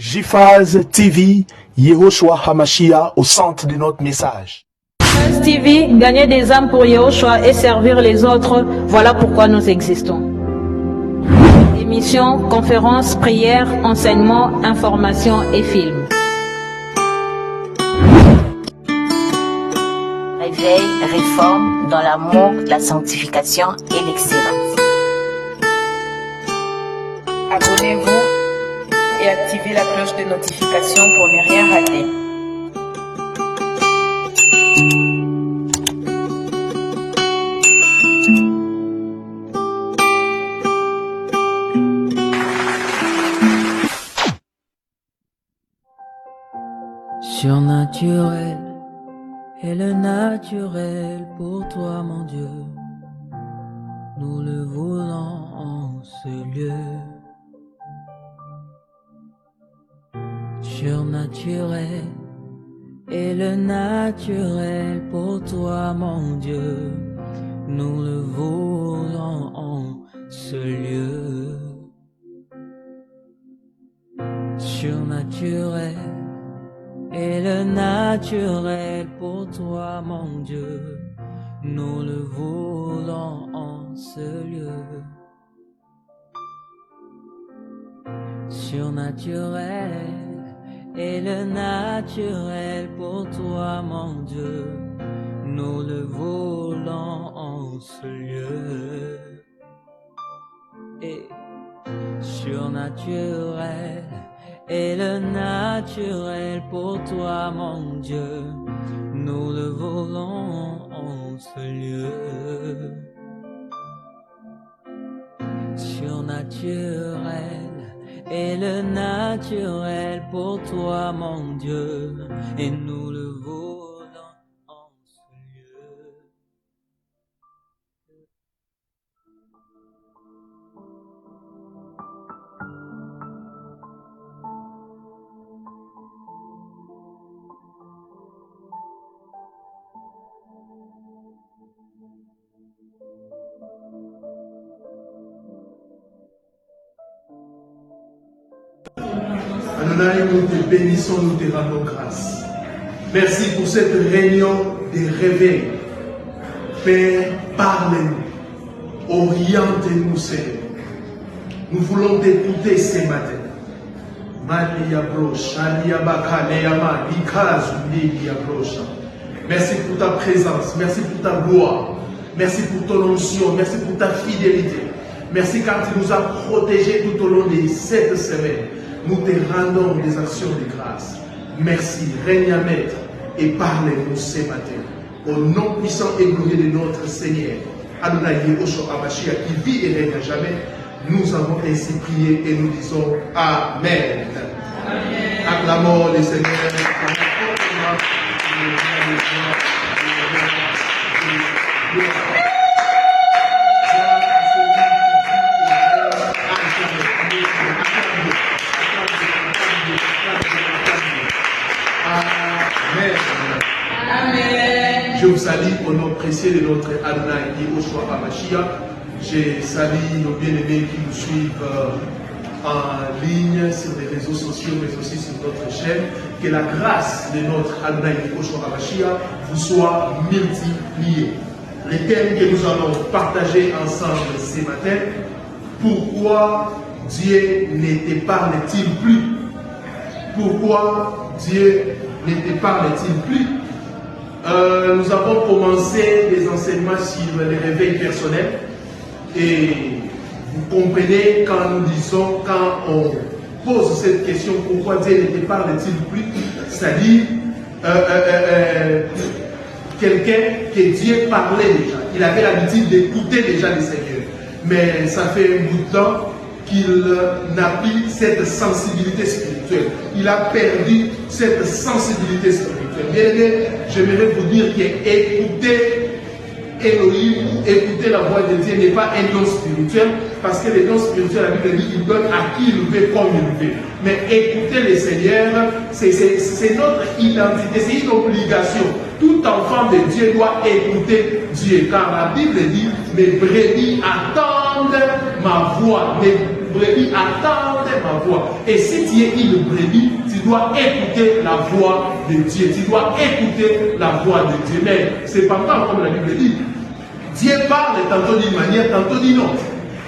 JFAZ TV, Yehoshua Hamashiach au centre de notre message. JFAZ TV, gagner des âmes pour Yehoshua et servir les autres, voilà pourquoi nous existons. Émissions, conférences, prières, enseignements, informations et films. Réveil, réforme dans l'amour, la sanctification et l'excellence. Abonnez-vous et activez la cloche de notification pour ne rien rater. Surnaturel est le naturel pour toi, mon Dieu. Nous le voulons en ce lieu. Surnaturel est le naturel pour toi, mon Dieu. Nous le voulons en ce lieu. Surnaturel est le naturel pour toi, mon Dieu. Nous le voulons en ce lieu. Surnaturel est le naturel pour toi, mon Dieu. Nous le voulons en ce lieu. Et surnaturel est le naturel pour toi, mon Dieu. Nous le voulons en ce lieu. Surnaturel est le naturel pour toi, mon Dieu. Et nous le voulons en ce lieu. Adonai, nous te bénissons, nous te rendons grâce. Merci pour cette réunion des réveils. Père, parle-nous, oriente-nous, Seigneur. Nous voulons t'écouter ce matin. Merci pour ta présence, merci pour ta gloire, merci pour ton onction, merci pour ta fidélité. Merci car tu nous as protégés tout au long de cette semaine. Nous te rendons des actions de grâce. Merci, règne à maître et parlez-nous ce matin. Au nom puissant et glorieux de notre Seigneur, Adonai Yehoshua Hamashiach qui vit et règne à jamais, nous avons ainsi prié et nous disons Amen. Amen. Acclamons le Seigneur. Je vous salue au nom précieux de notre Adonai Yehoshua Hamashiach. Je salue nos bien-aimés qui nous suivent en ligne sur les réseaux sociaux, mais aussi sur notre chaîne. Que la grâce de notre Adonai Yehoshua Hamashiach vous soit multipliée. Les thèmes que nous allons partager ensemble ce matin. Pourquoi Dieu ne te parle-t-il plus? Pourquoi Dieu ne te parle-t-il plus? Nous avons commencé des enseignements sur les réveils personnels et vous comprenez quand nous disons, quand on pose cette question, pourquoi Dieu ne te parle-t-il plus? C'est-à-dire quelqu'un que Dieu parlait déjà, il avait l'habitude d'écouter déjà le Seigneur, mais ça fait un bout de temps qu'il n'a plus cette sensibilité spirituelle. Il a perdu cette sensibilité spirituelle. Bien aimé, j'aimerais vous dire qu'écouter Elohim, écouter la voix de Dieu n'est pas un don spirituel, parce que les dons spirituels, la Bible dit, il donne à qui il veut, comme il veut. Mais écouter le Seigneur, c'est notre identité, c'est une obligation. Tout enfant de Dieu doit écouter Dieu, car la Bible dit, mes brebis attendent ma voix, mes brebis attendent ma voix. Et si tu es une brebis, tu dois écouter la voix de Dieu. Tu dois écouter la voix de Dieu. Mais c'est pas grave comme la Bible dit. Dieu parle tantôt d'une manière, tantôt d'une autre.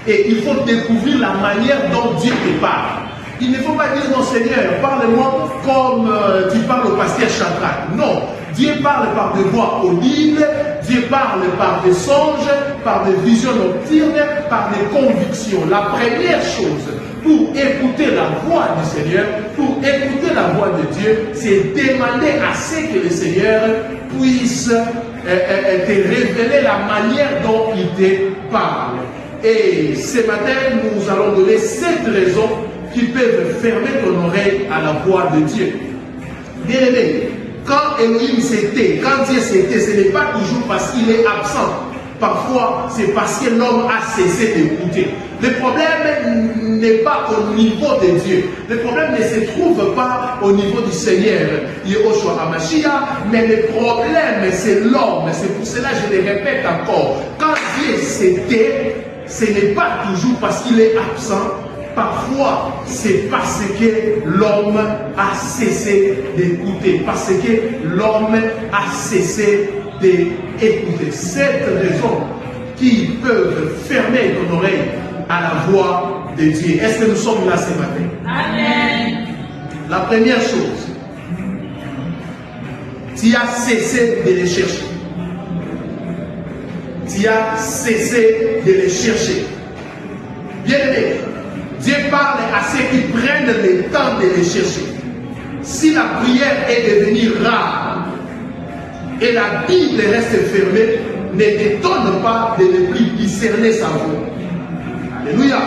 Et il faut découvrir la manière dont Dieu te parle. Il ne faut pas dire non Seigneur, parle-moi comme tu parles au pasteur Shadrach. Non, Dieu parle par des voix audibles, Dieu parle par des songes, par des visions nocturnes, par des convictions. La première chose pour écouter la voix du Seigneur, pour écouter la voix de Dieu, c'est demander à ce que le Seigneur puisse te révéler la manière dont il te parle. Et ce matin, nous allons donner 7 raisons qui peuvent fermer ton oreille à la voix de Dieu. Bien aimé, quand Elohim s'était, quand Dieu s'était, ce n'est pas toujours parce qu'il est absent. Parfois, c'est parce que l'homme a cessé d'écouter. Le problème n'est pas au niveau de Dieu. Le problème ne se trouve pas au niveau du Seigneur, Yehoshua HaMashiach, mais le problème, c'est l'homme. C'est pour cela que je le répète encore. Quand Dieu s'était, ce n'est pas toujours parce qu'il est absent. Parfois, c'est parce que l'homme a cessé d'écouter, parce que l'homme a cessé d'écouter. 7 raisons qui peuvent fermer ton oreille à la voix de Dieu. Est-ce que nous sommes là ce matin? Amen. La première chose, tu as cessé de les chercher. Tu as cessé de les chercher. Bien aimé, Dieu parle à ceux qui prennent le temps de les chercher. Si la prière est devenue rare et la Bible reste fermée, ne t'étonne pas de ne plus discerner sa voix. Alléluia.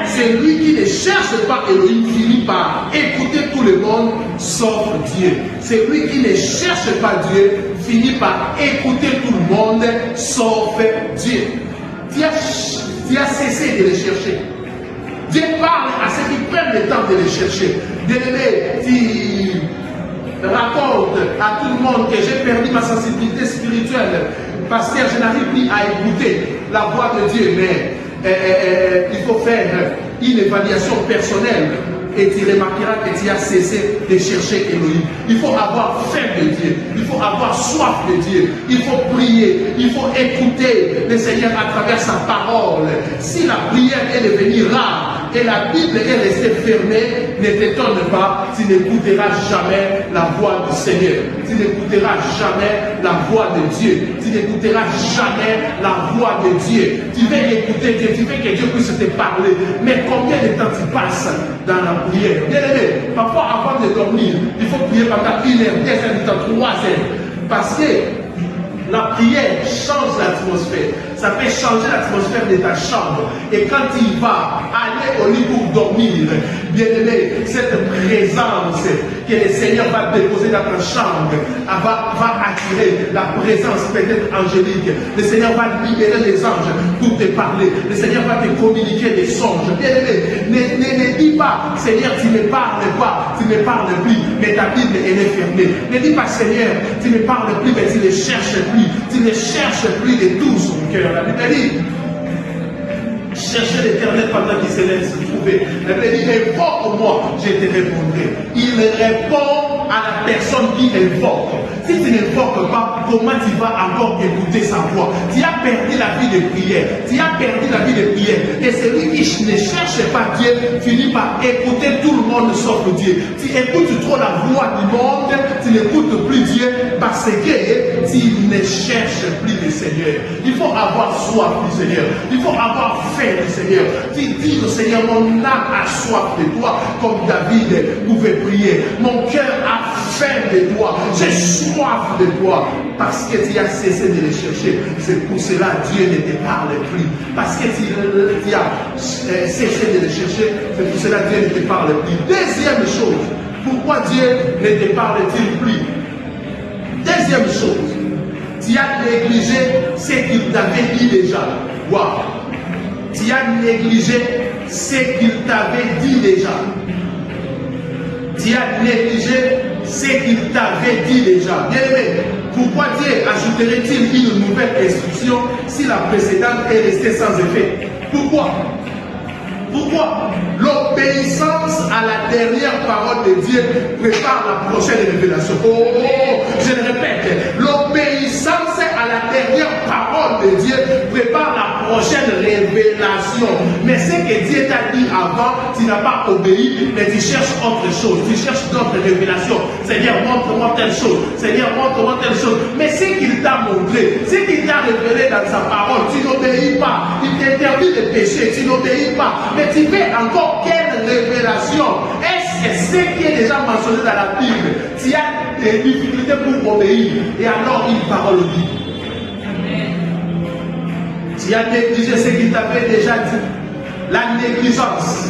C'est lui qui ne cherche pas Elohim finit par écouter tout le monde sauf Dieu. C'est lui qui ne cherche pas Dieu finit par écouter tout le monde sauf Dieu. Tu as cessé de les chercher. Dieu parle à ceux qui prennent le temps de les chercher. Bien-aimé, tu racontes à tout le monde que j'ai perdu ma sensibilité spirituelle parce que je n'arrive plus à écouter la voix de Dieu. Mais il faut faire une évaluation personnelle et tu remarqueras que tu as cessé de chercher Elohim. Il faut avoir faim de Dieu, il faut avoir soif de Dieu, il faut prier, il faut écouter le Seigneur à travers sa parole. Si la prière est devenue rare et la Bible est restée fermée, ne t'étonne pas, tu n'écouteras jamais la voix du Seigneur. Tu n'écouteras jamais la voix de Dieu. Tu n'écouteras jamais la voix de Dieu. Tu veux écouter Dieu, tu veux que Dieu puisse te parler. Mais combien de temps tu passes dans la prière? Bien aimé, parfois avant de dormir, il faut prier pendant 1 heure, 2 heures, 3 heures. Parce que la prière change l'atmosphère. Ça peut changer l'atmosphère de ta chambre. Et quand il va aller au lit pour dormir, bien aimé, cette présence que le Seigneur va déposer dans ta chambre va attirer la présence peut-être angélique. Le Seigneur va libérer les anges pour te parler. Le Seigneur va te communiquer des songes. Bien aimé, ne dis pas, Seigneur, tu ne parles pas, tu ne parles plus, mais ta Bible elle est fermée. Ne dis pas, Seigneur, tu ne parles plus, mais tu ne cherches plus. Tu ne cherches plus de tout son cœur. La Bible dit, cherchez l'Éternel pendant qu'il se laisse trouver. La Bible dit, invoque-moi, je te répondrai. Il répond à la personne qui invoque. Si tu n'invoques pas, comment tu vas encore écouter sa voix? Tu as perdu la vie de prière. Tu as perdu la vie de prière. Et celui qui ne cherche pas Dieu finit par écouter tout le monde sauf Dieu. Tu écoutes trop la voix du monde, tu n'écoutes plus Dieu parce que tu ne cherches plus le Seigneur. Il faut avoir soif du Seigneur. Il faut avoir faim du Seigneur. Tu dis au Seigneur, mon âme a soif de toi, comme David pouvait prier. Mon cœur a faim de toi. J'ai soif de toi parce que tu as cessé de les chercher. C'est pour cela que Dieu ne te parle plus. Parce que tu as cessé de les chercher, c'est pour cela que Dieu ne te parle plus. Deuxième chose, pourquoi Dieu ne te parle-t-il plus? Deuxième chose, tu as négligé ce qu'il t'avait dit déjà. Wow. Tu as négligé ce qu'il t'avait dit déjà. Tu as négligé ce qu'il t'avait dit déjà. Bien aimé, pourquoi Dieu ajouterait-il une nouvelle instruction si la précédente est restée sans effet? Pourquoi? Pourquoi? L'obéissance à la dernière parole de Dieu prépare la prochaine révélation. Oh, je le répète, l'obéissance à la dernière parole de Dieu prépare la prochaine révélation. Mais ce que Dieu t'a dit avant, tu n'as pas obéi, mais tu cherches autre chose, tu cherches d'autres révélations. Seigneur, montre-moi telle chose. Seigneur, montre-moi telle chose. Mais ce qu'il t'a montré, ce qu'il t'a révélé dans sa parole, tu n'obéis pas. Il t'interdit de pécher, tu n'obéis pas. Mais tu fais encore quelle révélation? Est-ce que ce qui est déjà mentionné dans la Bible, tu as des difficultés pour obéir? Et alors une parole dit. Tu as négligé ce qu'il t'avait déjà dit. La négligence.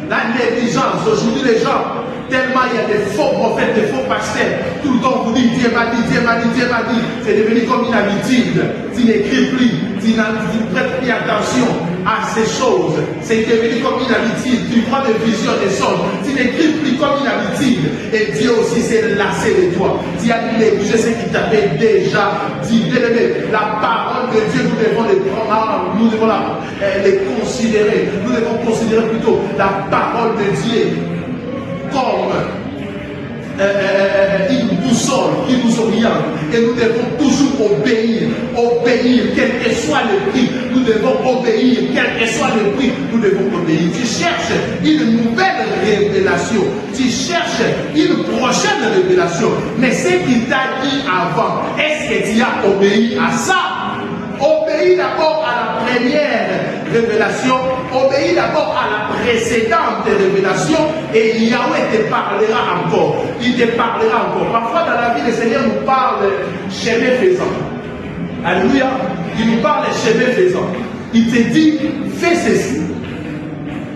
La négligence. Aujourd'hui, les gens, tellement il y a des faux prophètes, des faux pasteurs, tout le temps vous dites Dieu m'a dit, Dieu m'a dit, Dieu m'a dit. C'est devenu comme une habitude. Tu n'écris plus, tu ne prêtes plus attention à ces choses. C'est devenu comme une habitude. Tu prends des visions, des songes. Tu n'écris plus comme une habitude. Et Dieu aussi s'est lassé de toi. Tu as négligé ce qu'il t'avait déjà dit. Bien-aimé, la parole de Dieu, nous devons les prendre, nous devons les considérer. Nous devons considérer plutôt la parole de Dieu comme une boussole qui nous oriente, et nous devons toujours obéir, quel que soit le prix, nous devons obéir, quel que soit le prix, nous devons obéir. Tu cherches une nouvelle révélation, tu cherches une prochaine révélation, mais ce qu'il t'a dit avant, est-ce que tu as obéi à ça? Obéis d'abord à la première révélation, obéis d'abord à la précédente révélation, et Yahweh te parlera encore. Il te parlera encore. Parfois dans la vie, le Seigneur nous parle chemin faisant. Alléluia. Il nous parle chemin faisant. Il te dit, fais ceci.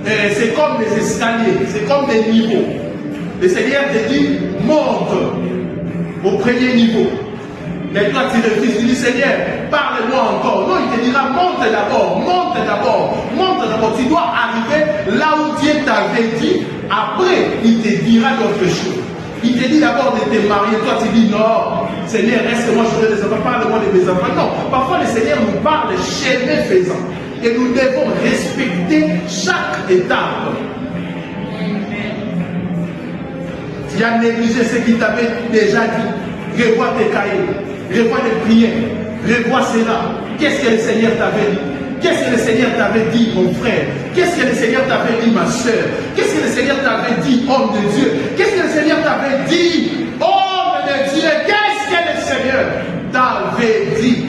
C'est comme des escaliers, c'est comme des niveaux. Le Seigneur te dit, monte au premier niveau. Mais toi, tu refuses, tu dis, Seigneur, parle-moi encore. Non, il te dira, monte d'abord, monte d'abord, monte d'abord. Tu dois arriver là où Dieu t'avait dit. Après, il te dira d'autres choses. Il te dit d'abord de te marier. Toi, tu dis, non, Seigneur, est-ce que moi je veux des enfants? Parle-moi de mes enfants. Non, parfois le Seigneur nous parle chemin faisant. Et nous devons respecter chaque étape. Tu as négligé ce qu'il t'avait déjà dit. Revois tes cahiers. Revois les prières, revois cela. Qu'est-ce que le Seigneur t'avait dit? Qu'est-ce que le Seigneur t'avait dit, mon frère? Qu'est-ce que le Seigneur t'avait dit, ma soeur? Qu'est-ce que le Seigneur t'avait dit, homme de Dieu? Qu'est-ce que le Seigneur t'avait dit, homme de Dieu? Qu'est-ce que le Seigneur t'avait dit?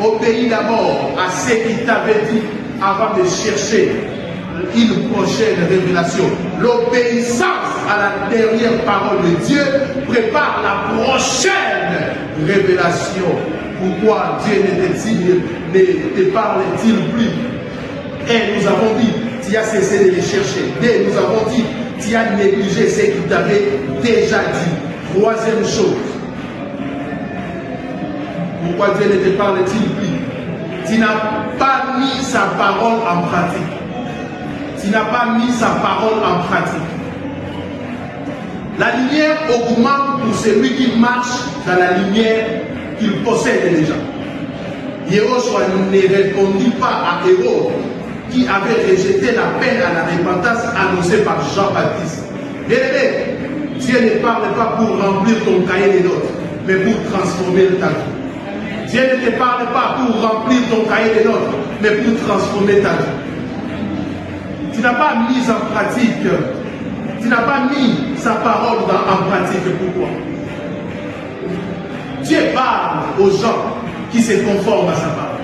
Obéis d'abord à ce qu'il t'avait dit avant de chercher une prochaine révélation. L'obéissance à la dernière parole de Dieu prépare la prochaine révélation. Pourquoi Dieu ne te parle-t-il plus? Et nous avons dit, tu as cessé de les chercher. Et nous avons dit, tu as négligé ce qu'il t'avait déjà dit. Troisième chose. Pourquoi Dieu ne te parle-t-il plus? Tu n'as pas mis sa parole en pratique. Tu n'as pas mis sa parole en pratique. La lumière augmente pour celui qui marche dans la lumière qu'il possède déjà. Yehoshua ne répondit pas à Hérode qui avait rejeté l'appel à la repentance annoncé par Jean-Baptiste. Bien-aimé, Dieu ne parle pas pour remplir ton cahier des notes, mais pour transformer ta vie. Dieu ne te parle pas pour remplir ton cahier des notes, mais pour transformer ta vie. Tu n'as pas mis en pratique, tu n'as pas mis sa parole en pratique. Pourquoi? Dieu parle aux gens qui se conforment à sa parole.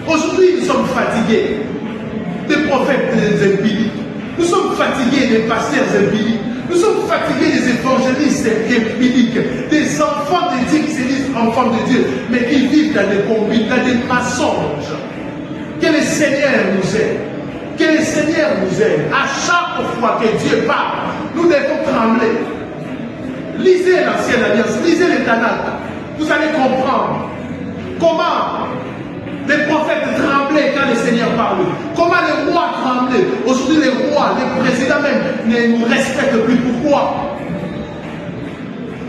Aujourd'hui, nous sommes fatigués des prophètes impies. Nous sommes fatigués des pasteurs impies. Nous sommes fatigués des évangélistes impies, des enfants de Dieu qui se disent enfants de Dieu, mais qui vivent dans des combines, dans des mensonges. Que le Seigneur nous aide. Que le Seigneur nous aide. À chaque fois que Dieu parle, nous devons trembler. Lisez l'Ancienne Alliance, lisez les Tanakh. Vous allez comprendre comment les prophètes tremblaient quand le Seigneur parlait. Comment les rois tremblaient. Aujourd'hui, les rois, les présidents même ne nous respectent plus. Pourquoi?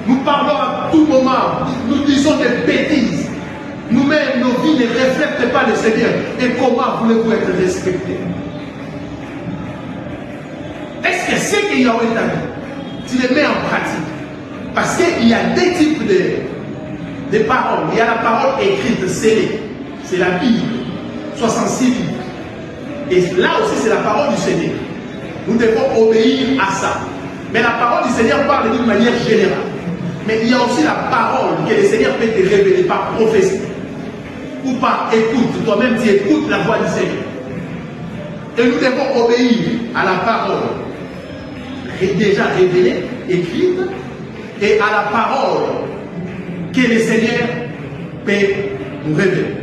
Nous parlons à tout moment. Nous disons des bêtises. Nous-mêmes, nos vies ne reflètent pas le Seigneur. Et comment voulez-vous être respectés? Est-ce que ce que Yahweh t'a dit, tu les mets en pratique? Parce qu'il y a deux types de paroles. Il y a la parole écrite, scellée. C'est la Bible, 66 livres. Et là aussi, c'est la parole du Seigneur. Nous devons obéir à ça. Mais la parole du Seigneur parle d'une manière générale. Mais il y a aussi la parole que le Seigneur peut te révéler par prophétie. Ou par écoute. Toi-même, tu écoutes la voix du Seigneur. Et nous devons obéir à la parole déjà révélée, écrite, et à la parole que le Seigneur peut nous révéler.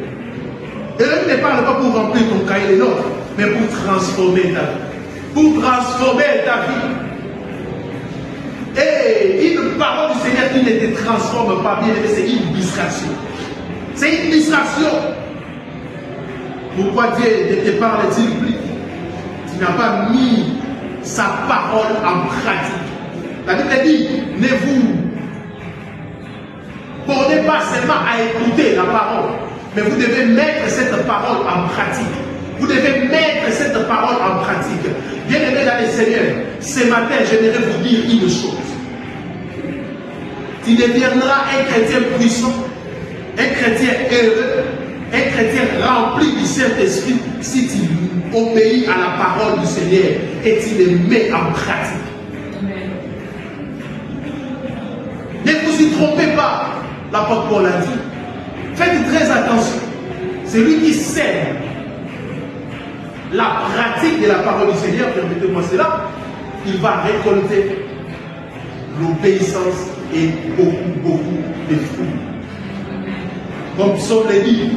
Et là, il ne parle pas pour remplir ton cahier de notes, mais pour transformer ta vie. Pour transformer ta vie. Et une parole du Seigneur qui ne te transforme pas, bien aimé, c'est une distraction. C'est une distraction. Pourquoi Dieu ne te parle-t-il plus? Tu n'as pas mis sa parole en pratique. La Bible dit, ne vous bornez pas seulement à écouter la parole, mais vous devez mettre cette parole en pratique. Vous devez mettre cette parole en pratique. Bien aimé dans le Seigneur, ce matin, j'aimerais vous dire une chose. Tu deviendras un chrétien puissant, un chrétien heureux, un chrétien rempli du Saint-Esprit si tu obéis à la parole du Seigneur et tu les mets en pratique. Amen. Ne vous y trompez pas, l'apôtre Paul a dit. Faites très attention. Celui qui sème la pratique de la parole du Seigneur, permettez-moi cela, il va récolter l'obéissance et beaucoup de fruits. Comme Psaume le dit,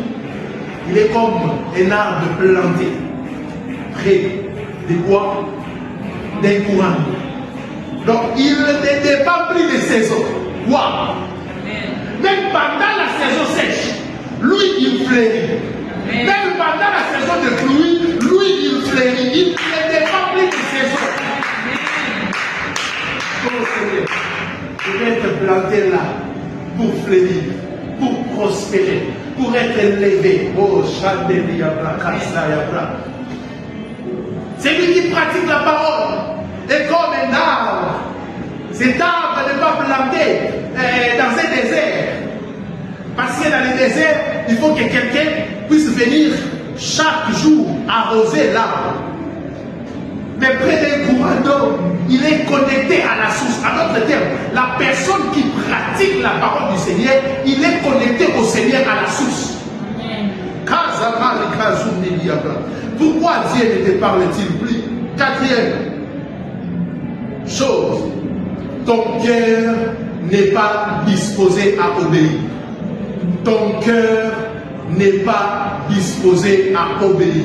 il est comme un arbre planté près de quoi? D'un courant. Donc il ne dépend plus des saisons. Wow. Même pendant la saison sèche, lui il fleurit. Même pendant la saison de pluie, lui il fleurit. Il ne dépend plus des saisons. Oh Seigneur, je vais être planté là pour fleurir, pour prospérer, pour être élevé. Oh Chandeliabra, Kassayabra. C'est lui qui pratique la parole. Et comme un arbre, cet arbre n'est pas planté dans un désert. Parce que dans le désert, il faut que quelqu'un puisse venir chaque jour arroser l'arbre. Mais près d'un courant d'eau, il est connecté à la source. En d'autres termes, la personne qui pratique la parole du Seigneur, il est connecté au Seigneur à la source. Pourquoi Dieu ne te parle-t-il plus? Quatrième chose, ton cœur n'est pas disposé à obéir. Ton cœur n'est pas disposé à obéir.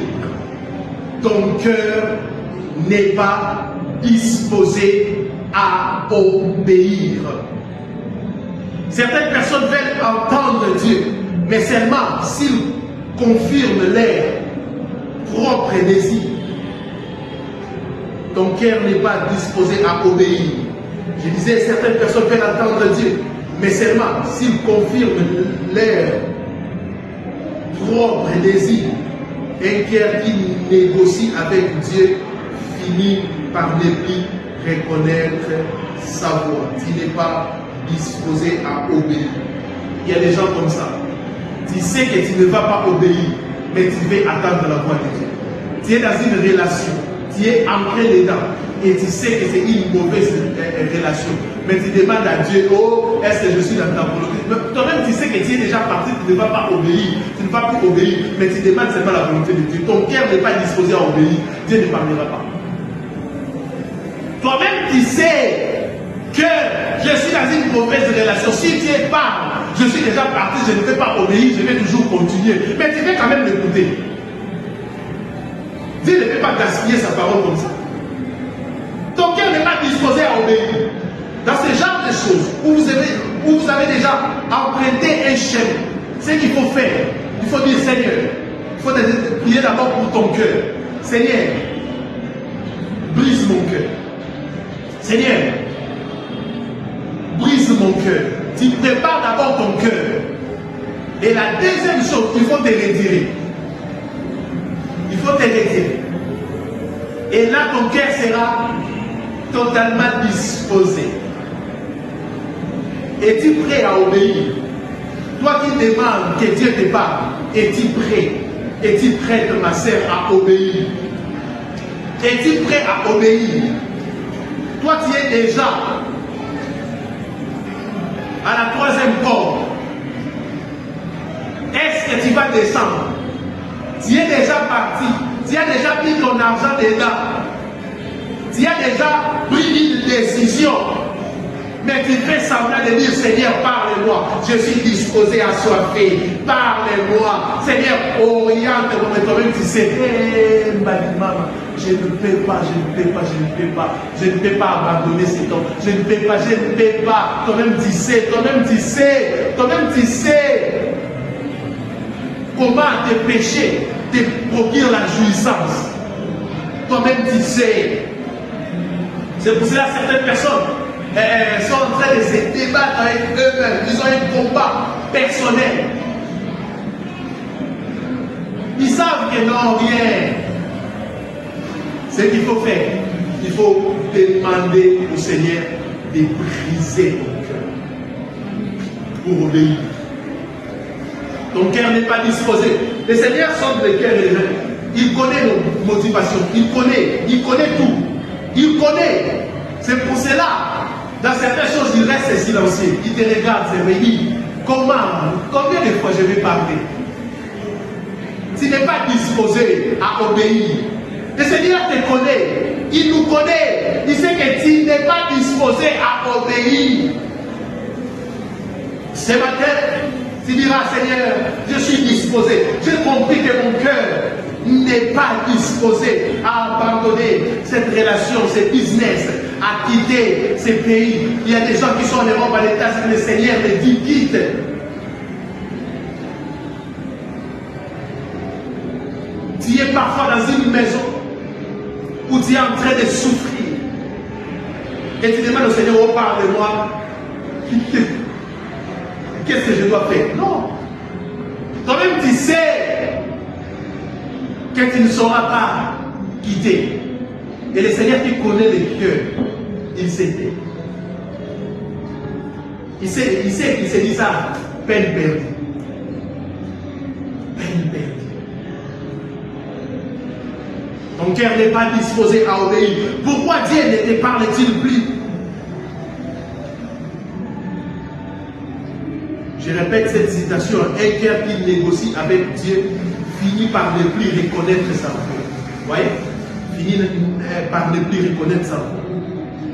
Ton cœur n'est pas disposé à obéir. Certaines personnes veulent entendre Dieu, mais seulement s'ils confirment leur propre désir. Ton cœur n'est pas disposé à obéir. Je disais, certaines personnes veulent entendre Dieu, mais seulement s'ils confirment leur propre désir. Un cœur qui négocie avec Dieu finit par ne plus reconnaître sa voix. Tu n'es pas disposé à obéir. Il y a des gens comme ça. Tu sais que tu ne vas pas obéir, mais tu veux attendre la voix de Dieu. Tu es dans une relation, tu es ancré dedans, et tu sais que c'est une mauvaise relation. Mais tu demandes à Dieu, oh, est-ce que je suis dans ta volonté? Toi-même, tu sais que tu es déjà parti, tu ne vas pas obéir, tu ne vas plus obéir, mais tu demandes seulement la volonté de Dieu. Ton cœur n'est pas disposé à obéir, Dieu ne parlera pas. Toi-même, tu sais que je suis dans une mauvaise relation. Si Dieu parle, je suis déjà parti, je ne vais pas obéir, je vais toujours continuer. Mais tu veux quand même l'écouter. Dieu ne peut pas gaspiller sa parole comme ça. Ton cœur n'est pas disposé à obéir. Dans ce genre de choses, où vous avez déjà emprunté un chemin, ce qu'il faut faire, il faut dire Seigneur, il faut prier d'abord pour ton cœur. Seigneur, brise mon cœur. Seigneur, brise mon cœur. Tu prépares d'abord ton cœur. Et la deuxième chose, il faut te retirer. Il faut te retirer. Et là, ton cœur sera totalement disposé? Es-tu prêt à obéir? Toi qui demandes que Dieu te parle, es-tu prêt? Es-tu prête, ma sœur, à obéir? Es-tu prêt à obéir? Toi, tu es déjà à la troisième corde. Est-ce que tu vas descendre? Tu es déjà parti. Tu as déjà mis ton argent dedans. Tu as déjà pris une décision. Mais tu fais semblant de dire, Seigneur, parle-moi. Je suis disposé à assoiffé. Parle-moi. Seigneur, oriente-moi. Mais toi-même, tu sais, maman, je ne peux pas, je ne peux pas, je ne peux pas. Je ne peux pas abandonner cet homme. Je ne peux pas, je ne peux pas. Toi-même, tu sais, toi-même, tu sais. Toi-même, tu sais comment tes péchés te procurent la jouissance. Toi-même, tu sais. C'est pour cela que certaines personnes sont en train de se débattre avec eux-mêmes. Ils ont un combat personnel. Ils savent que non, rien. Ce qu'il faut faire, il faut demander au Seigneur de briser ton cœur pour obéir. Ton cœur n'est pas disposé. Le Seigneur sonde le cœur des gens. Il connaît nos motivations. Il connaît tout. Il connaît. C'est pour cela, dans certaines choses, il reste silencieux. Il te regarde, c'est vrai. Combien de fois je vais parler? Tu n'es pas disposé à obéir. Le Seigneur te connaît. Il nous connaît. Il sait que tu n'es pas disposé à obéir. Ce matin, tu diras, Seigneur, je suis disposé. J'ai compris que mon cœur n'est pas disposé à abandonner cette relation, ce business, à quitter ces pays. Il y a des gens qui sont en Europe à l'état, c'est que le Seigneur les dit, quitte. Tu es parfois dans une maison où tu es en train de souffrir. Et tu demandes au Seigneur, oh, parle-moi. Qu'est-ce que je dois faire? Non. Toi-même, tu sais que tu ne sauras pas quitter. Et le Seigneur qui connaît les cœurs, il sait. Il s'est dit ça, peine perdue. Peine perdue. Ton cœur n'est pas disposé à obéir. Pourquoi Dieu ne te parle-t-il plus? Je répète cette citation, un cœur qui négocie avec Dieu finit par ne plus reconnaître sa voix. Vous voyez? Finit par ne plus reconnaître sa voix.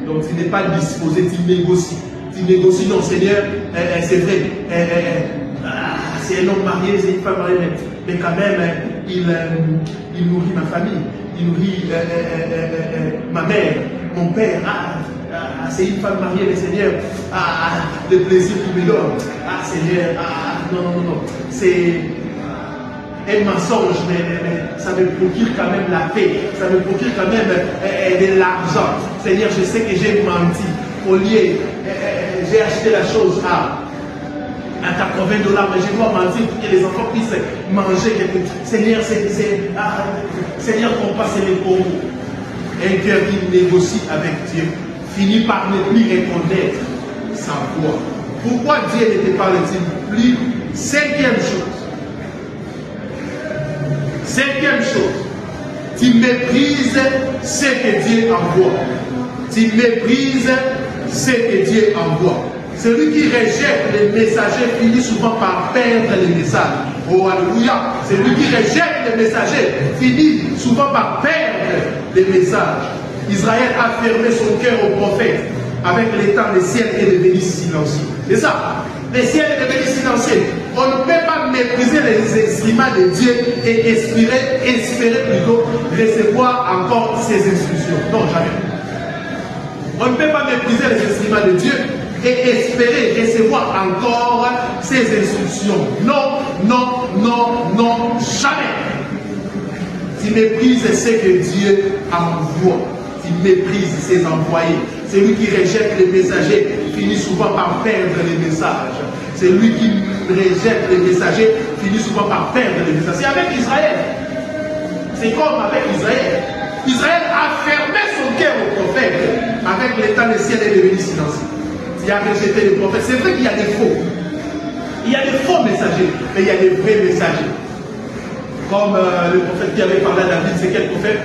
Donc tu n'es pas disposé, tu négocies. Tu négocies, non Seigneur, c'est vrai, c'est un homme marié, c'est une femme mariée, mais quand même, il nourrit ma famille, il nourrit ma mère, mon père. C'est une femme mariée, le Seigneur, le plaisir qu'il me donne. Seigneur, non. C'est un mensonge, mais ça me procure quand même la paix. Ça me procure quand même de l'argent. Seigneur, je sais que j'ai menti. Au lieu, j'ai acheté la chose à $80, mais je dois mentir pour que les enfants puissent manger quelque chose. Seigneur, Seigneur, qu'on passe les pauvres. Un cœur qui négocie avec Dieu finit par ne plus reconnaître sa voix. Pourquoi Dieu ne te parle-t-il plus? Cinquième chose, tu méprises ce que Dieu envoie. Tu méprises ce que Dieu envoie. Celui qui rejette les messagers finit souvent par perdre les messages. Oh, alléluia. Celui qui rejette les messagers finit souvent par perdre les messages. Israël a fermé son cœur au prophète avec l'étang des ciels et des bénis silencieux. C'est ça. Les ciels et les bénis silencieux. On ne peut pas mépriser les instruments de Dieu et espérer plutôt recevoir encore ses instructions. Non, jamais. On ne peut pas mépriser les instruments de Dieu et espérer recevoir encore ses instructions. Non, jamais. Tu méprises ce que Dieu envoie. Tu méprises ses envoyés. Celui qui rejette les messagers finit souvent par perdre les messages. Celui qui rejette les messagers finit souvent par perdre les messages. C'est avec Israël. C'est comme avec Israël. Israël a fermé son cœur au prophète avec quand le ciel est devenu silencieux. Il a rejeté les prophètes. C'est vrai qu'il y a des faux. Il y a des faux messagers, mais il y a des vrais messagers. Comme le prophète qui avait parlé à David, c'est quel prophète?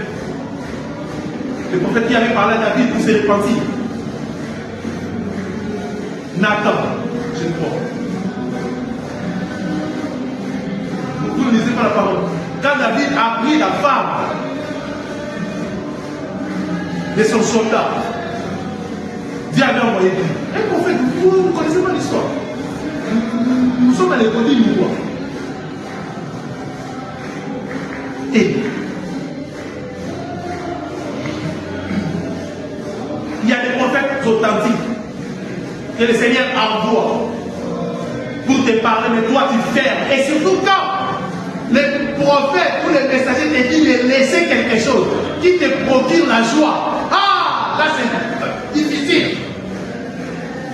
Le prophète qui avait parlé à David pour se repentir. Nathan, je crois. Vous ne lisez pas la parole. Quand David a pris la femme de son soldat, Dieu avait envoyé un prophète. Vous ne connaissez pas l'histoire. Nous sommes à l'époque du roi. Et il y a des prophètes authentiques que le Seigneur envoie pour te parler, mais toi tu fermes. Et surtout quand les prophètes ou les messagers te disent de laisser quelque chose qui te procure la joie. Ah, là c'est difficile.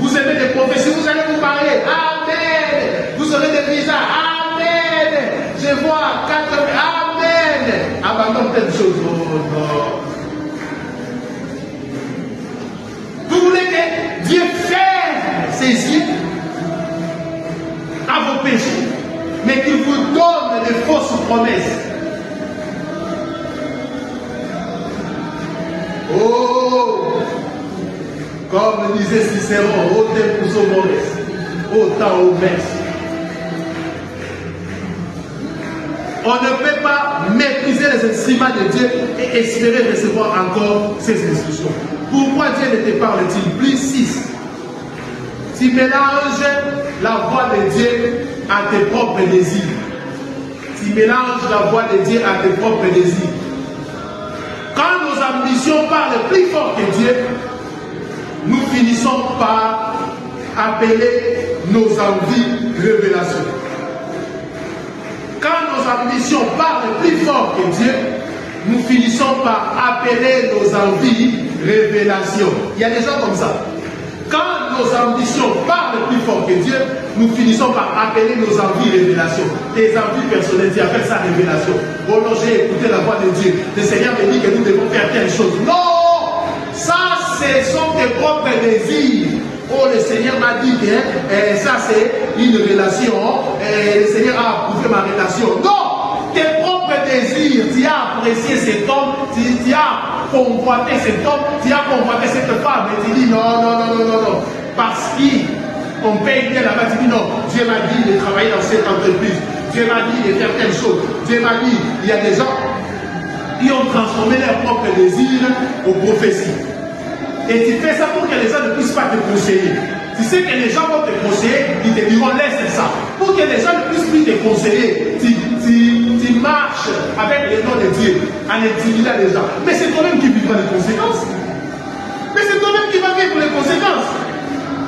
Vous aimez des prophéties, vous allez vous parler. Amen. Vous aurez des visas. Amen. Je vois 4. Amen. Abandonne telle chose. Oh non. Vous voulez que Dieu ferme ses yeux à vos péchés, mais qu'il vous donne des fausses promesses. Oh, comme disait Cicéron, au tempus mores, au temps au merci. On ne peut pas mépriser les instruments de Dieu et espérer recevoir encore ses instructions. Pourquoi Dieu ne te parle-t-il plus? 6. Tu mélanges la voix de Dieu à tes propres désirs. Tu mélanges la voix de Dieu à tes propres désirs. Quand nos ambitions parlent plus fort que Dieu, nous finissons par appeler nos envies révélations. Quand nos ambitions parlent plus fort que Dieu, nous finissons par appeler nos envies révélations. Il y a des gens comme ça. Quand nos ambitions parlent plus fort que Dieu, nous finissons par appeler nos envies révélations. Tes envies personnelles, Dieu appelle ça révélation. Oh non, j'ai écouté la voix de Dieu. Le Seigneur me dit que nous devons faire telle chose. Non! Ça, ce sont tes propres désirs. Oh, le Seigneur m'a dit que ça, c'est une relation. Le Seigneur a approuvé ma relation. Non! Tes propres désirs. Tu as apprécié cet homme. Tu as convoité cet homme. Tu as convoité cette femme. Et tu dis non, non, non, non, non, non. Parce qu'on paye bien là-bas. Tu dis non. Dieu m'a dit de travailler dans cette entreprise. Dieu m'a dit de faire telle chose. Dieu m'a dit, il y a des gens qui ont transformé leurs propres désirs aux prophéties. Et tu fais ça pour que les gens ne puissent pas te conseiller. Tu sais que les gens vont te conseiller, ils te diront laisse ça. Pour que les gens ne puissent plus te conseiller, tu marches avec le nom de Dieu en intimidant les gens. Mais c'est toi-même qui vivras les conséquences. Mais c'est toi-même qui vas vivre les conséquences.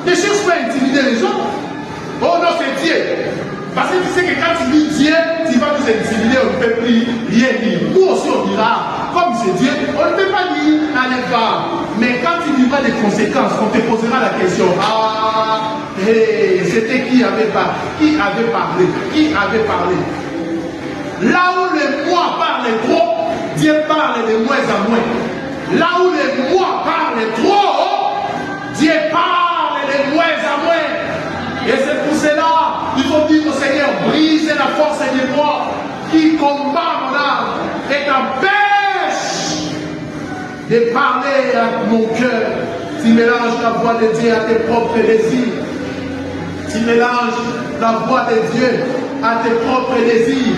Ne cherche pas à intimider les gens. Oh non, c'est Dieu. Parce que tu sais que quand tu dis Dieu, tu vas nous intimider, on ne peut plus rien dire. Nous aussi on dira, comme c'est Dieu, on ne peut pas dire, n'allez pas. Mais quand tu vivras les conséquences, on te posera la question, ah, hey, c'était qui avait parlé? Qui avait parlé? Qui avait parlé? Là où le moi parle trop, Dieu parle de moins en moins. Là où le moi parle trop, Dieu parle de moins en moins. Et c'est pour cela, il faut dire au Seigneur, brise la force de moi qui combat mon âme et t'empêche de parler à mon cœur. Tu mélanges la voix de Dieu à tes propres désirs. Tu mélanges la voix de Dieu à tes propres désirs.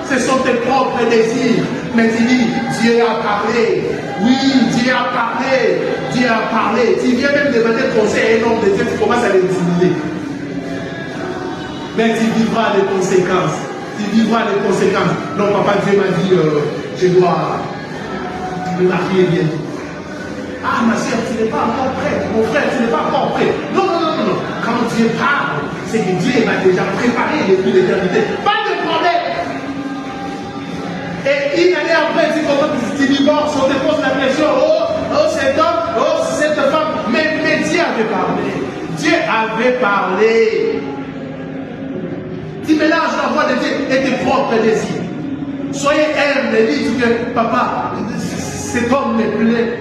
Ce sont tes propres désirs. Mais tu dis, Dieu a parlé. Oui, Dieu a parlé. Dieu a parlé. Tu viens même demander conseil à un homme de Dieu, tu commences à l'intimider. Mais tu vivras les conséquences. Tu vivras les conséquences. Non, papa, Dieu m'a dit, je dois me marier bien. Ah, ma soeur, tu n'es pas encore prêt. Mon frère, tu n'es pas encore prêt. Non, non, non, non, non. Quand Dieu parle, c'est que Dieu m'a déjà préparé depuis l'éternité. Pas de problème. Et une année après, tu divorces, on te pose la question, oh cet homme, oh cette femme. Mais Dieu avait parlé. Dieu avait parlé. Tu mélanges la voix de Dieu et tes propres désirs. Soyez humble, dites que papa, cet homme me plaît,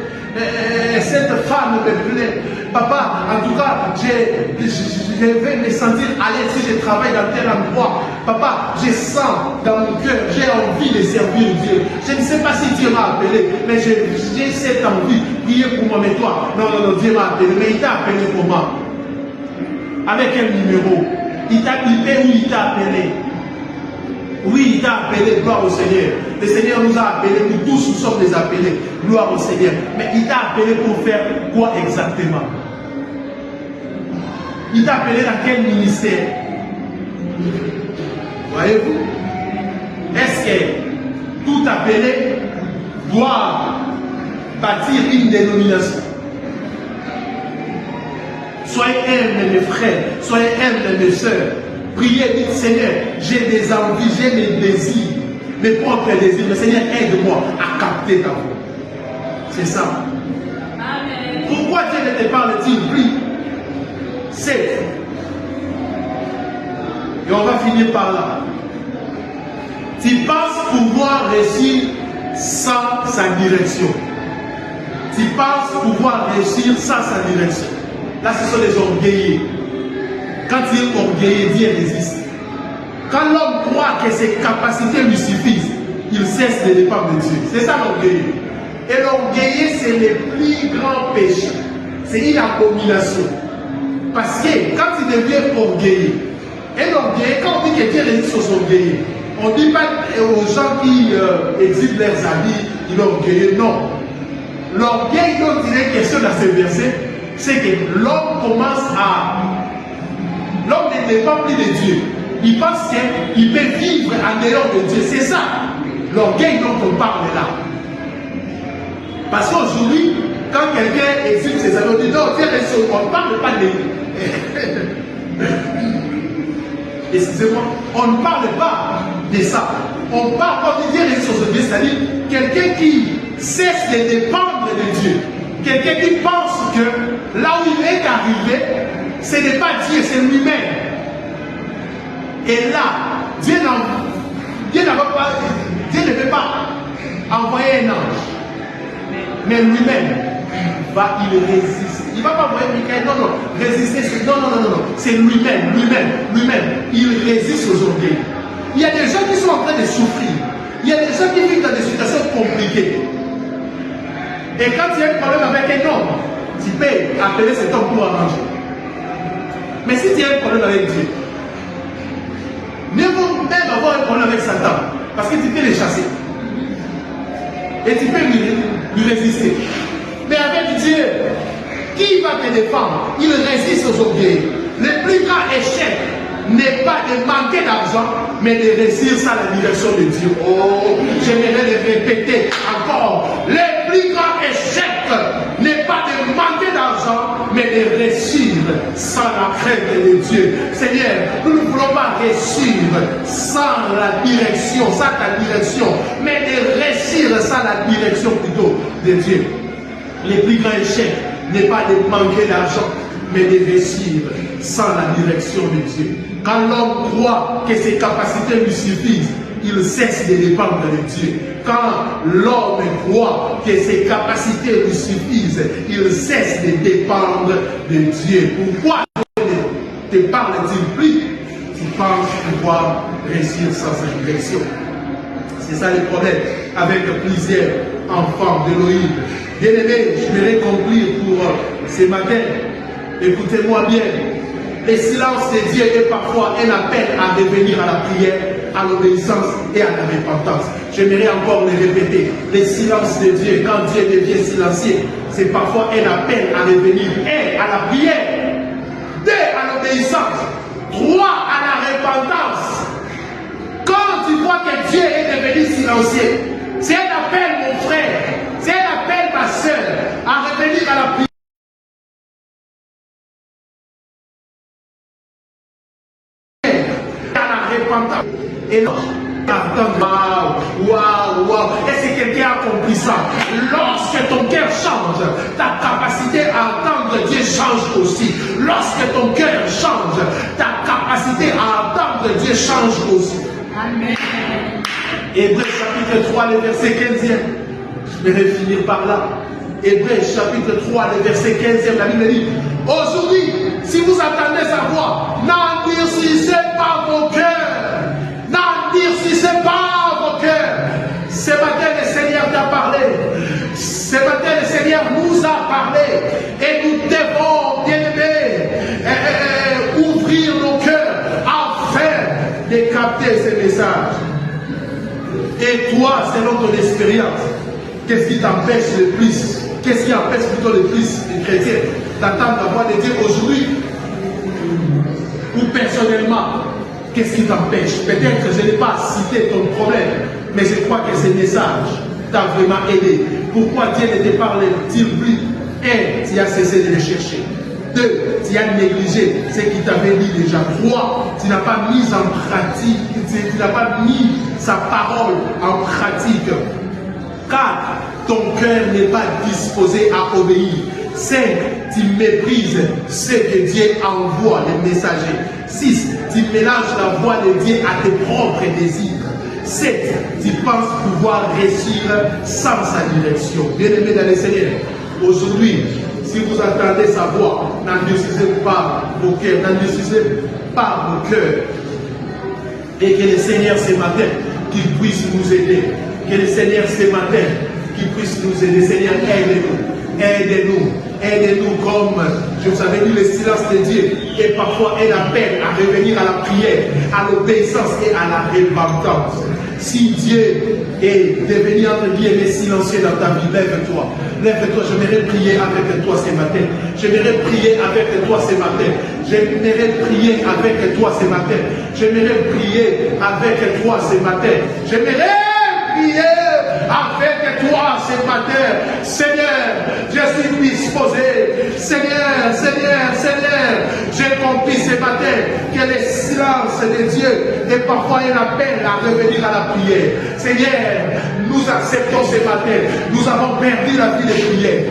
cette femme me plaît. Papa, en tout cas, je vais me sentir à l'aise si je travaille dans tel endroit. Papa, je sens dans mon cœur, j'ai envie de servir Dieu. Je ne sais pas si Dieu m'a appelé, mais j'ai cette envie. Priez pour moi, mais toi, non, Dieu m'a appelé, mais il t'a appelé comment? Avec quel numéro? Il t'a appelé ou il t'a appelé? Oui, il t'a appelé, gloire au Seigneur. Le Seigneur nous a appelés, nous tous nous sommes des appelés, gloire au Seigneur. Mais il t'a appelé pour faire quoi exactement? Il t'a appelé dans quel ministère? Voyez-vous? Est-ce que tout appelé doit bâtir une dénomination? Soyez humbles mes frères, soyez humbles mes soeurs. Priez, dites Seigneur, j'ai des envies, j'ai mes désirs, mes propres désirs. Mais Seigneur, aide-moi à capter ta voix. C'est ça. Amen. Pourquoi Dieu ne te parle-t-il plus? C'est. Et on va finir par là. Tu penses pouvoir réussir sans sa direction. Tu penses pouvoir réussir sans sa direction. Là, ce sont les orgueillés. Quand il est orgueilleux, Dieu résiste. Quand l'homme croit que ses capacités lui suffisent, il cesse de dépendre de Dieu. C'est ça l'orgueilleux. Et l'orgueilleux, c'est le plus grand péché. C'est une abomination. Parce que quand il devient orgueilleux, et l'orgueilleux, quand on dit que Dieu résiste aux orgueilleux, on ne dit pas aux gens qui exhibent leurs habits, il est orgueilleux. Non. L'orgueil dont il est question dans ce verset, c'est que l'homme commence à... L'homme ne dépend plus de Dieu. Il pense qu'il peut vivre en dehors de Dieu. C'est ça, l'orgueil dont on parle là. Parce qu'aujourd'hui, quand quelqu'un exhibe ses amis, on dit non, Dieu reste sur moi. On ne parle pas de lui. Excusez-moi, on ne parle pas de ça. On parle, quand Dieu reste sur ce Dieu, c'est-à-dire quelqu'un qui cesse de dépendre de Dieu. Quelqu'un qui pense que là où il est arrivé, ce n'est pas Dieu, c'est lui-même. Et là, Dieu ne veut pas envoyer un ange. Mais lui-même, il résiste. Il ne va pas envoyer Michael, non, résister, non, c'est lui-même. Il résiste aux orgueils. Il y a des gens qui sont en train de souffrir. Il y a des gens qui vivent dans des situations compliquées. Et quand il y a un problème avec un homme, tu peux appeler cet homme pour arranger. Mais si tu as un problème avec Dieu, mieux vaut même avoir un problème avec Satan, parce que tu peux le chasser. Et tu peux lui résister. Mais avec Dieu, qui va te défendre? Il résiste aux orgueils. Le plus grand échec n'est pas de manquer d'argent, mais de réussir sans la direction de Dieu. Oh, j'aimerais le répéter encore. Le plus grand échec n'est pas de manquer d'argent, mais de réussir sans la crainte de Dieu. Seigneur, nous ne voulons pas réussir sans la direction, sans ta direction, mais de réussir sans la direction plutôt de Dieu. Le plus grand échec n'est pas de manquer d'argent, mais de réussir sans la direction de Dieu. Quand l'homme croit que ses capacités lui suffisent, il cesse de dépendre de Dieu. Quand l'homme croit que ses capacités lui suffisent, il cesse de dépendre de Dieu. Pourquoi ne te parle-t-il plus? Tu penses pouvoir réussir sans sa direction. C'est ça le problème avec plusieurs enfants d'Élohim. Bien aimé, je vais conclure pour ce matin. Écoutez-moi bien. Le silence de Dieu est parfois un appel à revenir à la prière, à l'obéissance et à la repentance. J'aimerais encore le répéter. Le silence de Dieu, quand Dieu devient silencieux, c'est parfois un appel à revenir. 1. À la prière. 2. À l'obéissance. 3. À la repentance. Quand tu vois que Dieu est devenu silencieux, c'est un appel, mon frère. C'est un appel, ma soeur, à revenir à la prière. Et là, waouh, est-ce que quelqu'un a compris ça? Lorsque ton cœur change, ta capacité à attendre Dieu change aussi. Lorsque ton cœur change, ta capacité à attendre Dieu change aussi. Amen. Hébreux chapitre 3, le verset 15e. Je vais finir par là. Hébreux chapitre 3, le verset 15, la Bible dit, aujourd'hui, si vous attendez sa voix, n'endurcissez pas vos cœurs. N'endurcissez pas vos cœurs. Ce matin, le Seigneur t'a parlé. Ce matin, le Seigneur nous a parlé. Et nous devons, bien-aimés, ouvrir nos cœurs afin de capter ces messages. Et toi, selon ton expérience, qu'est-ce qui t'empêche le plus? Qu'est-ce qui empêche plutôt le plus les chrétiens d'attendre la voix de Dieu aujourd'hui? Ou personnellement, qu'est-ce qui t'empêche? Peut-être que je n'ai pas cité ton problème, mais je crois que ce message t'a vraiment aidé. Pourquoi Dieu ne te parle-t-il plus? 1, tu as cessé de le chercher. 2, tu as négligé ce qu'il t'avait dit déjà. 3, tu n'as pas mis en pratique, tu n'as pas mis sa parole en pratique. 4, ton cœur n'est pas disposé à obéir. 5, tu méprises ce que Dieu envoie, les messagers. 6, tu mélanges la voix de Dieu à tes propres désirs. 7, tu penses pouvoir réussir sans sa direction. Bien-aimés dans le Seigneur, aujourd'hui, si vous entendez sa voix, n'endurcissez pas vos cœurs, n'endurcissez pas vos cœurs. Et que le Seigneur ce matin, qu'il puisse nous aider. Que le Seigneur ce matin, qu'il puisse nous aider. Seigneur, aide-nous, aide-nous, aide-nous comme, je vous avais dit, le silence de Dieu est parfois un appel à revenir à la prière, à l'obéissance et à la repentance. Si Dieu est devenu entre guillemets silencieux dans ta vie, lève-toi. Lève-toi, j'aimerais prier avec toi ce matin. J'aimerais prier avec toi ce matin. J'aimerais prier avec toi ce matin. J'aimerais prier avec toi ce matin. J'aimerais prier avec toi ce matin. Seigneur, je suis disposé. Seigneur, Seigneur, Seigneur, j'ai compris ce matin que le silence de Dieu est parfois un appel à revenir à la prière. Seigneur, nous acceptons ce matin. Nous avons perdu la vie de prière.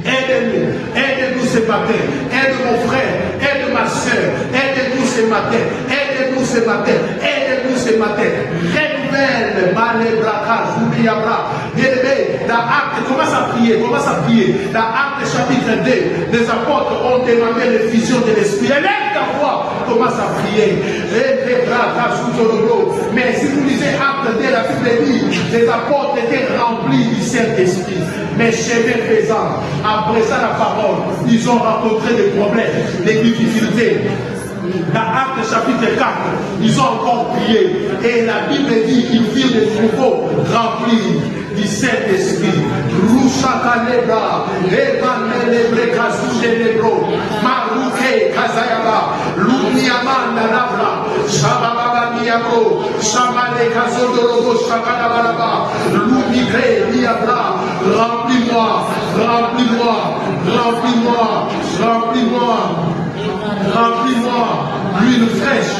Aide-nous, aide-nous ce matin, aide mon frère, aide ma soeur, aide-nous ce matin, aide-nous ce matin, aide-nous ce matin. Renouvelle, Malebraka, Zoubiabra. Bien-aimé, dans Actes, commence à prier, commence à prier. Dans Actes chapitre 2, les apôtres ont demandé l'effusion de l'esprit. Élève ta voix, commence à prier. Mais si vous lisez Actes 2, la Bible dit, les apôtres étaient remplis du Saint-Esprit. Mais chemin faisant, après ça la parole, ils ont rencontré des problèmes, des difficultés. Dans Actes chapitre 4, ils ont encore prié. Et la Bible dit qu'ils firent de nouveau remplis du Saint-Esprit. Rouchakalebra, Evanelebre Kazouchelebro, Marouke Kazayaba, Lumiamanda Labra, Shabababa Niabro, Shabale Kazodorobo, Shakadabaraba, Lumigre Niabra, remplis-moi, remplis-moi, remplis-moi, remplis-moi. Remplis-moi l'huile fraîche,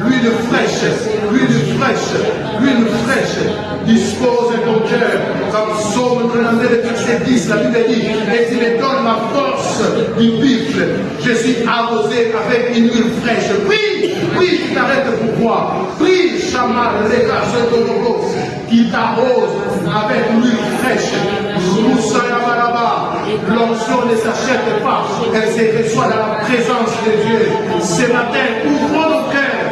l'huile fraîche, l'huile fraîche, l'huile fraîche. Dispose ton cœur. Comme Psaume 99, verset 10, la Bible dit, et tu me donnes la force du buffle. Je suis arrosé avec une huile fraîche. Prie, prie, tu t'arrêtes pourquoi? Prie, Shaman, les gars, qui t'arrose avec l'huile fraîche. L'onction ne s'achète pas, elle se reçoit dans la présence de Dieu. Ce matin, ouvrons nos cœurs.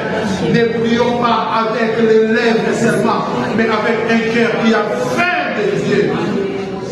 Ne prions pas avec les lèvres seulement, mais avec un cœur qui a faim de Dieu.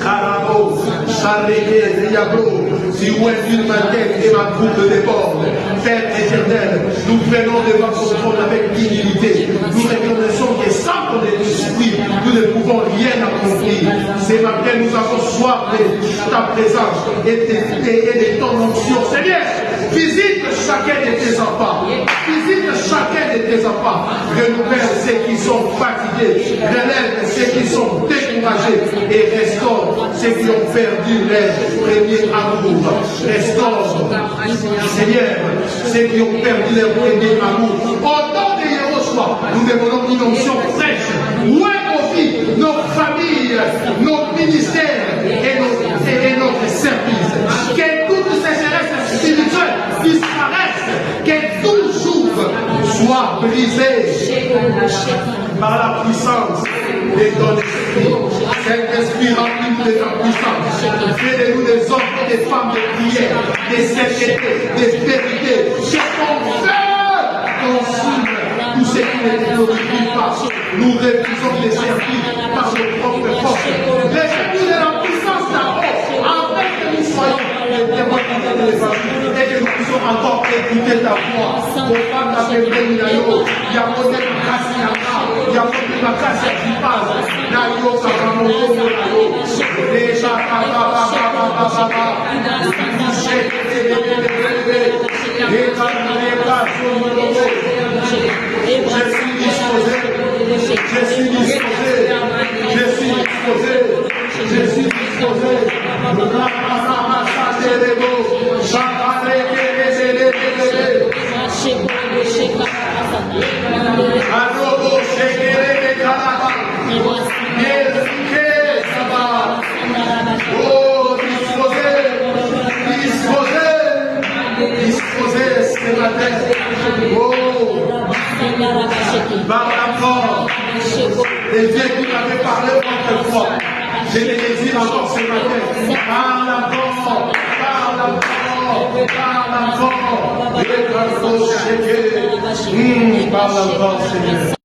Carabo, Charlégué, Diablo, si où est ma tête et ma coupe déborde. Père éternel, nous venons devant ton trône avec dignité. Nous reconnaissons que sans ton esprit, nous ne pouvons rien accomplir. Ce matin, nous avons soif de ta présence et de ton onction. Seigneur, visite chacun de tes enfants. Visite chacun de tes enfants. Renouvelle ceux qui sont fatigués. Relève ceux qui sont découragés. Et restaure ceux qui ont perdu leur premier amour. Restaure, Seigneur, ceux qui ont perdu leur premier amour. Au nom de Yahushua, nous demandons une onction fraîche. Où est nos vies, nos familles, nos ministères et notre service. Que toutes ces sécheresses spirituelles disparaissent. Que tout jour soit brisé par la puissance de ton esprit. Saint-Esprit, remplis-nous de ta puissance. Fais de nous des hommes et des femmes de prière, des saintetés, des vérités. Que ton feu consume tout ce qui ne glorifie pas. Nous refusons de servir par nos propres forces. Laisse-nous de la puissance d'abord, afin que nous soyons les témoins de l'évangile et que nous puissions encore écouter ta voix. Pour pas t'appeler Minayo, il y a monté ma casse Yaka, il y a monté ma casse Yakipaz, Nayo Sakamoto Nayo, déjà je suis disposé, je suis disposé, je suis disposé, je suis disposé. Oh, disposé ce matin. Oh, par rapport les dieux qui m'avaient parlé autrefois, je les désire encore ce matin. Parle encore, parle encore. Parle encore, Seigneur.